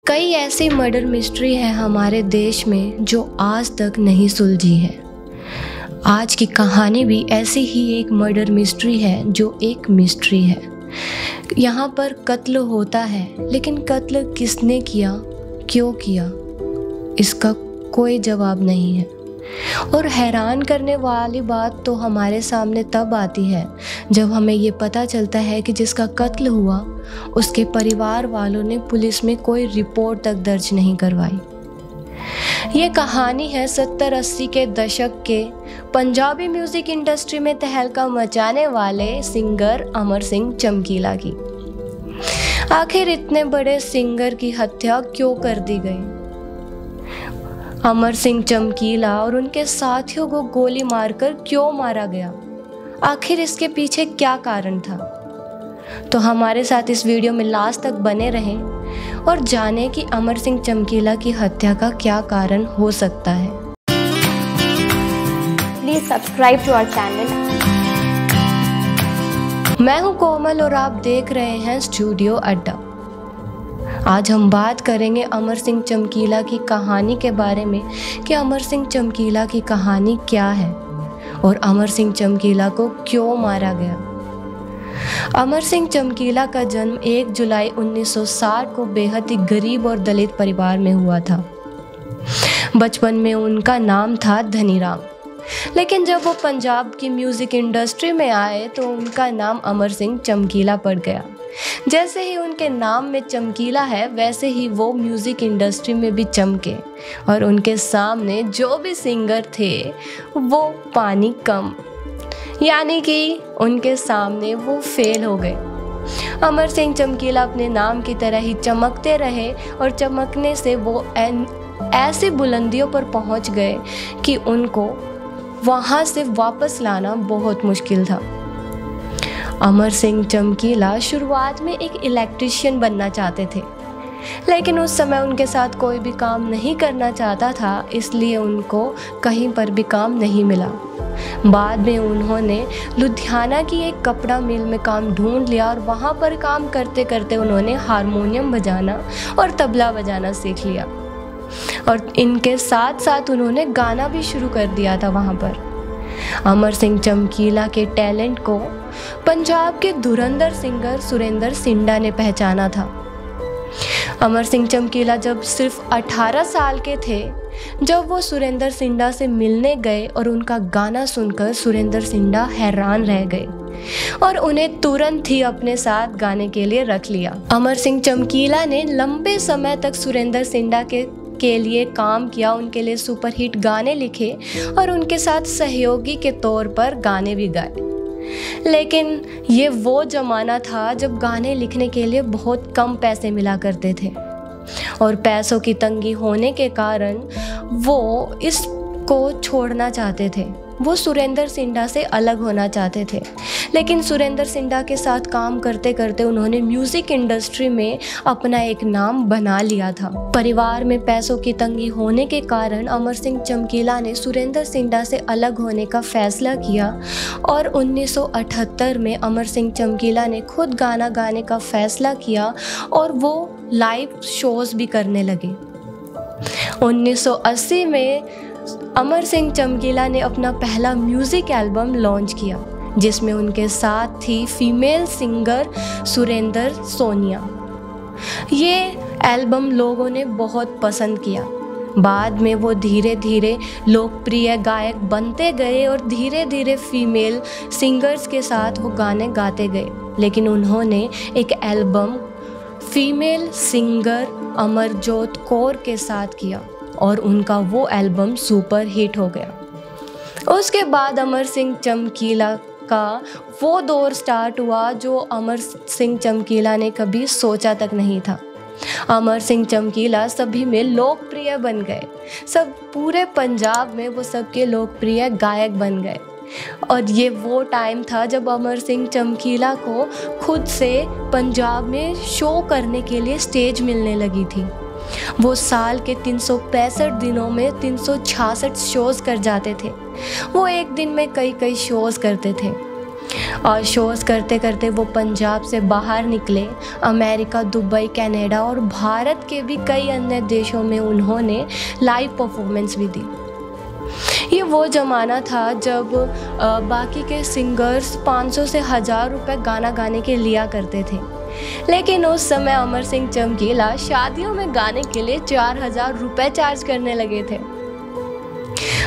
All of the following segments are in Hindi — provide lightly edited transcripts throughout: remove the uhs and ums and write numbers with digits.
कई ऐसी मर्डर मिस्ट्री है हमारे देश में जो आज तक नहीं सुलझी है। आज की कहानी भी ऐसी ही एक मर्डर मिस्ट्री है जो एक मिस्ट्री है। यहाँ पर कत्ल होता है, लेकिन कत्ल किसने किया, क्यों किया, इसका कोई जवाब नहीं है। और हैरान करने वाली बात तो हमारे सामने तब आती है जब हमें ये पता चलता है कि जिसका कत्ल हुआ उसके परिवार वालों ने पुलिस में कोई रिपोर्ट तक दर्ज नहीं करवाई। ये कहानी है 70-80 के दशक के पंजाबी म्यूजिक इंडस्ट्री में तहलका मचाने वाले सिंगर अमर सिंह चमकीला की। आखिर इतने बड़े सिंगर की हत्या क्यों कर दी गई? अमर सिंह चमकीला और उनके साथियों को गोली मारकर क्यों मारा गया? आखिर इसके पीछे क्या कारण था? तो हमारे साथ इस वीडियो में लास्ट तक बने रहें और जानें कि अमर सिंह चमकीला की हत्या का क्या कारण हो सकता है। Please subscribe to our channel. मैं हूं कोमल और आप देख रहे हैं स्टूडियो अड्डा। आज हम बात करेंगे अमर सिंह चमकीला की कहानी के बारे में कि अमर सिंह चमकीला की कहानी क्या है और अमर सिंह चमकीला को क्यों मारा गया। अमर सिंह चमकीला का जन्म 1 जुलाई 1960 को बेहद ही गरीब और दलित परिवार में हुआ था। बचपन में उनका नाम था धनीराम, लेकिन जब वो पंजाब की म्यूज़िक इंडस्ट्री में आए तो उनका नाम अमर सिंह चमकीला पड़ गया। जैसे ही उनके नाम में चमकीला है वैसे ही वो म्यूज़िक इंडस्ट्री में भी चमके और उनके सामने जो भी सिंगर थे वो पानी कम, यानी कि उनके सामने वो फेल हो गए। अमर सिंह चमकीला अपने नाम की तरह ही चमकते रहे और चमकने से वो ऐसी बुलंदियों पर पहुंच गए कि उनको वहां से वापस लाना बहुत मुश्किल था। अमर सिंह चमकीला शुरुआत में एक इलेक्ट्रीशियन बनना चाहते थे, लेकिन उस समय उनके साथ कोई भी काम नहीं करना चाहता था, इसलिए उनको कहीं पर भी काम नहीं मिला। बाद में उन्होंने लुधियाना की एक कपड़ा मिल में काम ढूंढ लिया और वहाँ पर काम करते करते उन्होंने हारमोनियम बजाना और तबला बजाना सीख लिया और इनके साथ साथ उन्होंने गाना भी शुरू कर दिया था वहाँ पर। अमर सिंह चमकीला के टैलेंट को पंजाब के धुरंधर सिंगर सुरेंद्र सिंडा ने पहचाना था। अमर सिंह चमकीला जब सिर्फ 18 साल के थे जब वो सुरेंद्र सिंडा से मिलने गए और उनका गाना सुनकर सुरेंद्र सिंडा हैरान रह गए और उन्हें तुरंत ही अपने साथ गाने के लिए रख लिया। अमर सिंह चमकीला ने लंबे समय तक सुरेंद्र सिंडा के लिए काम किया, उनके लिए सुपरहिट गाने लिखे और उनके साथ सहयोगी के तौर पर गाने भी गाए। लेकिन ये वो ज़माना था जब गाने लिखने के लिए बहुत कम पैसे मिला करते थे और पैसों की तंगी होने के कारण वो इसको छोड़ना चाहते थे। वो सुरेंद्र सिंडा से अलग होना चाहते थे, लेकिन सुरेंद्र सिंडा के साथ काम करते करते उन्होंने म्यूज़िक इंडस्ट्री में अपना एक नाम बना लिया था। परिवार में पैसों की तंगी होने के कारण अमर सिंह चमकीला ने सुरेंद्र सिंडा से अलग होने का फैसला किया और 1978 में अमर सिंह चमकीला ने खुद गाना गाने का फैसला किया और वो लाइव शोज़ भी करने लगे। 1980 में अमर सिंह चमकीला ने अपना पहला म्यूज़िक एल्बम लॉन्च किया जिसमें उनके साथ थी फीमेल सिंगर सुरेंद्र सोनिया। ये एल्बम लोगों ने बहुत पसंद किया। बाद में वो धीरे धीरे लोकप्रिय गायक बनते गए और धीरे धीरे फीमेल सिंगर्स के साथ वो गाने गाते गए, लेकिन उन्होंने एक album female singer Amarjot Kaur के साथ किया और उनका वो एल्बम सुपर हिट हो गया। उसके बाद अमर सिंह चमकीला का वो दौर स्टार्ट हुआ जो अमर सिंह चमकीला ने कभी सोचा तक नहीं था। अमर सिंह चमकीला सभी में लोकप्रिय बन गए, सब पूरे पंजाब में वो सबके लोकप्रिय गायक बन गए। और ये वो टाइम था जब अमर सिंह चमकीला को खुद से पंजाब में शो करने के लिए स्टेज मिलने लगी थी। वो साल के 365 दिनों में 366 शोज़ कर जाते थे। वो एक दिन में कई शोज़ करते थे। और शोज़ करते करते वो पंजाब से बाहर निकले। अमेरिका, दुबई, कनाडा और भारत के भी कई अन्य देशों में उन्होंने लाइव परफॉर्मेंस भी दी। ये वो ज़माना था जब बाकी के सिंगर्स 500 से 1000 रुपये गाना गाने के लिया करते थे, लेकिन उस समय अमर सिंह चमकीला शादियों में गाने के लिए 4000 रुपये चार्ज करने लगे थे।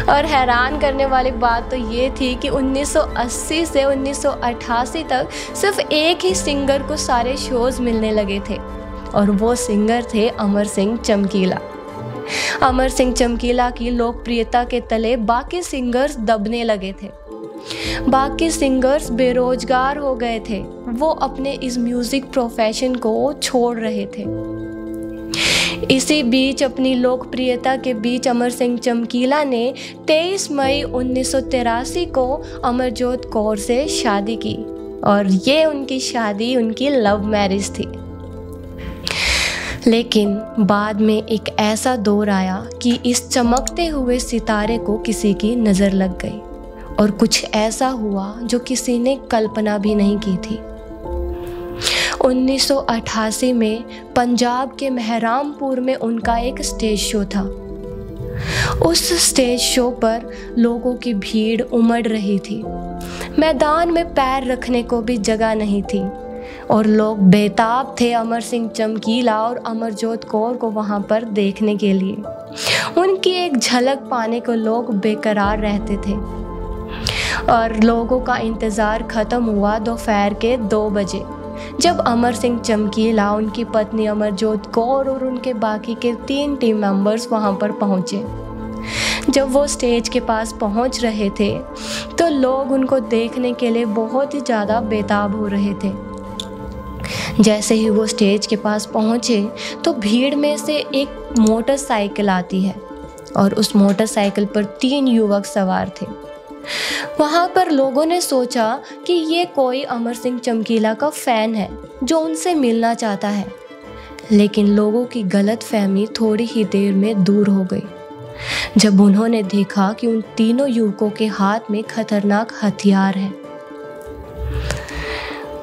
और हैरान करने वाली बात तो ये थी कि 1980 से 1988 तक सिर्फ एक ही सिंगर को सारे शोज़ मिलने लगे थे, और वो सिंगर थे अमर सिंह चमकीला। अमर सिंह चमकीला की लोकप्रियता के तले बाकी सिंगर्स दबने लगे थे। बाकी सिंगर्स बेरोजगार हो गए थे, वो अपने इस म्यूज़िक प्रोफेशन को छोड़ रहे थे। इसी बीच अपनी लोकप्रियता के बीच अमर सिंह चमकीला ने 23 मई 1983 को अमरजोत कौर से शादी की, और ये उनकी शादी उनकी लव मैरिज थी। लेकिन बाद में एक ऐसा दौर आया कि इस चमकते हुए सितारे को किसी की नज़र लग गई, और कुछ ऐसा हुआ जो किसी ने कल्पना भी नहीं की थी। 1988 में पंजाब के मेहरामपुर में उनका एक स्टेज शो था। उस स्टेज शो पर लोगों की भीड़ उमड़ रही थी। मैदान में पैर रखने को भी जगह नहीं थी, और लोग बेताब थे अमर सिंह चमकीला और अमरजोत कौर को वहां पर देखने के लिए। उनकी एक झलक पाने को लोग बेकरार रहते थे, और लोगों का इंतज़ार ख़त्म हुआ दोपहर के 2 बजे, जब अमर सिंह चमकीला, उनकी पत्नी अमरजोत कौर और उनके बाकी के 3 टीम मेंबर्स वहां पर पहुंचे। जब वो स्टेज के पास पहुंच रहे थे तो लोग उनको देखने के लिए बहुत ही ज़्यादा बेताब हो रहे थे। जैसे ही वो स्टेज के पास पहुंचे तो भीड़ में से एक मोटरसाइकिल आती है, और उस मोटरसाइकिल पर 3 युवक सवार थे। वहाँ पर लोगों ने सोचा कि ये कोई अमर सिंह चमकीला का फ़ैन है जो उनसे मिलना चाहता है, लेकिन लोगों की गलतफहमी थोड़ी ही देर में दूर हो गई जब उन्होंने देखा कि उन तीनों युवकों के हाथ में खतरनाक हथियार हैं।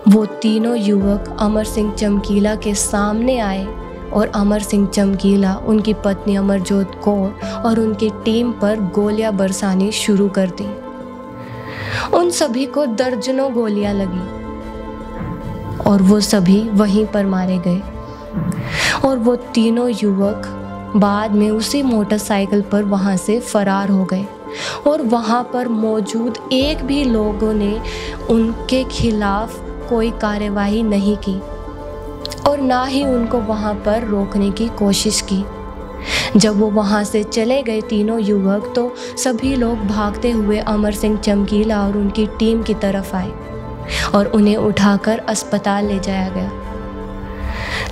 वो तीनों युवक अमर सिंह चमकीला के सामने आए, और अमर सिंह चमकीला, उनकी पत्नी अमरजोत कौर और उनकी टीम पर गोलियां बरसानी शुरू कर दी। उन सभी को दर्जनों गोलियां लगी, और वो सभी वहीं पर मारे गए। और वो तीनों युवक बाद में उसी मोटरसाइकिल पर वहां से फरार हो गए, और वहां पर मौजूद एक भी लोगों ने उनके खिलाफ कोई कार्यवाही नहीं की, और ना ही उनको वहां पर रोकने की कोशिश की। जब वो वहां से चले गए तीनों युवक, तो सभी लोग भागते हुए अमर सिंह चमकीला और उनकी टीम की तरफ आए, और उन्हें उठाकर अस्पताल ले जाया गया।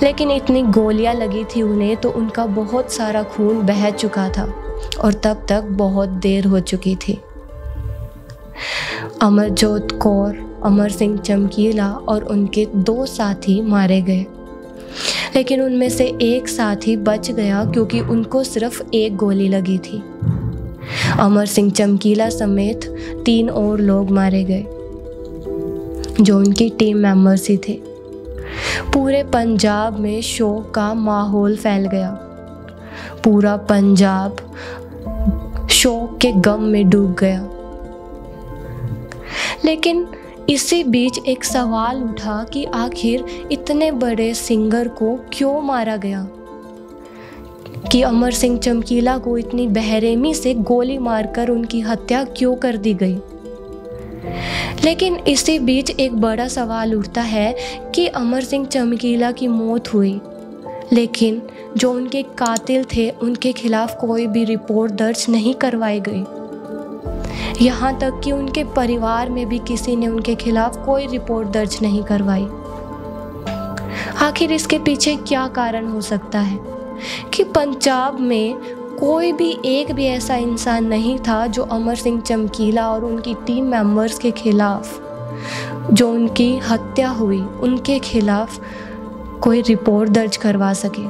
लेकिन इतनी गोलियां लगी थी उन्हें, तो उनका बहुत सारा खून बह चुका था, और तब तक बहुत देर हो चुकी थी। अमरजोत कौर, अमर सिंह चमकीला और उनके 2 साथी मारे गए, लेकिन उनमें से एक साथी बच गया क्योंकि उनको सिर्फ एक गोली लगी थी। अमर सिंह चमकीला समेत 3 और लोग मारे गए जो उनकी टीम मेंबर्स ही थे। पूरे पंजाब में शोक का माहौल फैल गया। पूरा पंजाब शोक के गम में डूब गया। लेकिन इसी बीच एक सवाल उठा कि आखिर इतने बड़े सिंगर को क्यों मारा गया, कि अमर सिंह चमकीला को इतनी बेरहमी से गोली मारकर उनकी हत्या क्यों कर दी गई। लेकिन इसी बीच एक बड़ा सवाल उठता है कि अमर सिंह चमकीला की मौत हुई, लेकिन जो उनके कातिल थे उनके खिलाफ कोई भी रिपोर्ट दर्ज नहीं करवाई गई। यहाँ तक कि उनके परिवार में भी किसी ने उनके खिलाफ कोई रिपोर्ट दर्ज नहीं करवाई। आखिर इसके पीछे क्या कारण हो सकता है कि पंजाब में कोई भी एक भी ऐसा इंसान नहीं था जो अमर सिंह चमकीला और उनकी टीम मेंबर्स के खिलाफ, जो उनकी हत्या हुई, उनके खिलाफ कोई रिपोर्ट दर्ज करवा सके।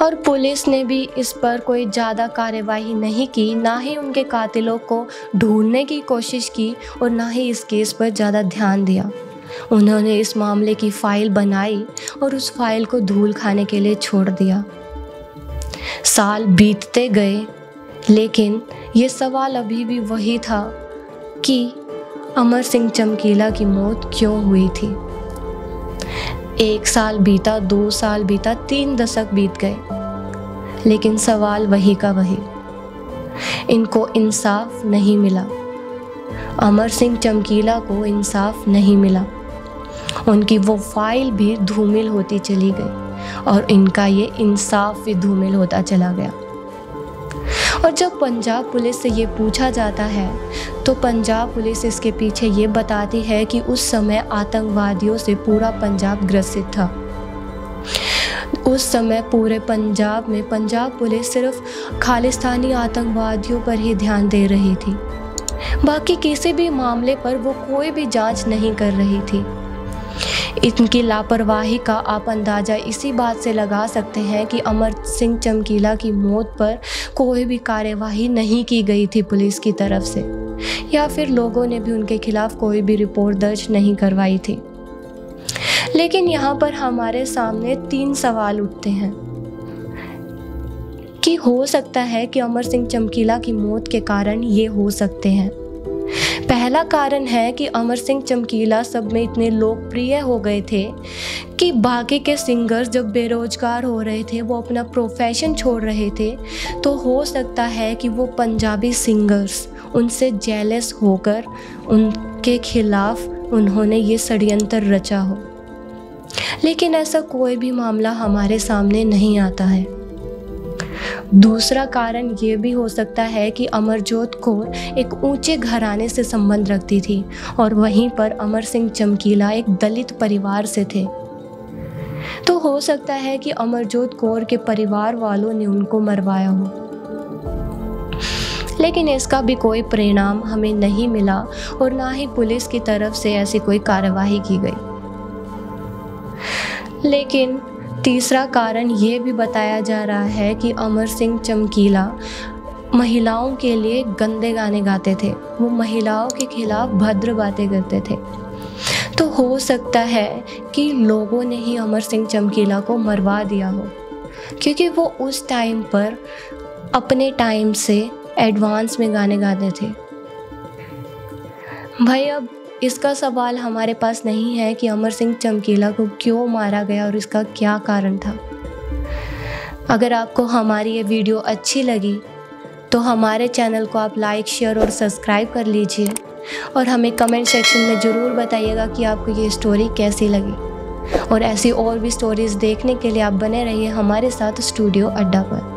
और पुलिस ने भी इस पर कोई ज़्यादा कार्यवाही नहीं की, ना ही उनके कातिलों को ढूंढने की कोशिश की और ना ही इस केस पर ज़्यादा ध्यान दिया। उन्होंने इस मामले की फाइल बनाई और उस फाइल को धूल खाने के लिए छोड़ दिया। साल बीतते गए, लेकिन ये सवाल अभी भी वही था कि अमर सिंह चमकीला की मौत क्यों हुई थी। 1 साल बीता, 2 साल बीता, 3 दशक बीत गए, लेकिन सवाल वही का वही। इनको इंसाफ नहीं मिला। अमर सिंह चमकीला को इंसाफ नहीं मिला। उनकी वो फाइल भी धूमिल होती चली गई और इनका ये इंसाफ भी धूमिल होता चला गया। और जब पंजाब पुलिस से ये पूछा जाता है तो पंजाब पुलिस इसके पीछे ये बताती है कि उस समय आतंकवादियों से पूरा पंजाब ग्रसित था। उस समय पूरे पंजाब में पंजाब पुलिस सिर्फ खालिस्तानी आतंकवादियों पर ही ध्यान दे रही थी। बाकी किसी भी मामले पर वो कोई भी जांच नहीं कर रही थी। इनकी लापरवाही का आप अंदाज़ा इसी बात से लगा सकते हैं कि अमर सिंह चमकीला की मौत पर कोई भी कार्यवाही नहीं की गई थी पुलिस की तरफ से, या फिर लोगों ने भी उनके खिलाफ कोई भी रिपोर्ट दर्ज नहीं करवाई थी। लेकिन यहाँ पर हमारे सामने 3 सवाल उठते हैं कि हो सकता है कि अमर सिंह चमकीला की मौत के कारण ये हो सकते हैं। पहला कारण है कि अमर सिंह चमकीला सब में इतने लोकप्रिय हो गए थे कि बाकी के सिंगर्स जब बेरोजगार हो रहे थे, वो अपना प्रोफेशन छोड़ रहे थे, तो हो सकता है कि वो पंजाबी सिंगर्स उनसे जेलस होकर उनके खिलाफ उन्होंने ये षड्यंत्र रचा हो। लेकिन ऐसा कोई भी मामला हमारे सामने नहीं आता है। दूसरा कारण ये भी हो सकता है कि अमरजोत कौर एक ऊंचे घराने से संबंध रखती थी और वहीं पर अमर सिंह चमकीला एक दलित परिवार से थे। तो हो सकता है कि अमरजोत कौर के परिवार वालों ने उनको मरवाया हो, लेकिन इसका भी कोई परिणाम हमें नहीं मिला और ना ही पुलिस की तरफ से ऐसी कोई कार्यवाही की गई। लेकिन तीसरा कारण ये भी बताया जा रहा है कि अमर सिंह चमकीला महिलाओं के लिए गंदे गाने गाते थे, वो महिलाओं के खिलाफ भद्र बातें करते थे। तो हो सकता है कि लोगों ने ही अमर सिंह चमकीला को मरवा दिया हो, क्योंकि वो उस टाइम पर अपने टाइम से एडवांस में गाने गाते थे। भाई, अब इसका सवाल हमारे पास नहीं है कि अमर सिंह चमकीला को क्यों मारा गया और इसका क्या कारण था। अगर आपको हमारी ये वीडियो अच्छी लगी तो हमारे चैनल को आप लाइक, शेयर और सब्सक्राइब कर लीजिए और हमें कमेंट सेक्शन में ज़रूर बताइएगा कि आपको ये स्टोरी कैसी लगी। और ऐसी और भी स्टोरीज़ देखने के लिए आप बने रहिए हमारे साथ स्टूडियो अड्डा पर।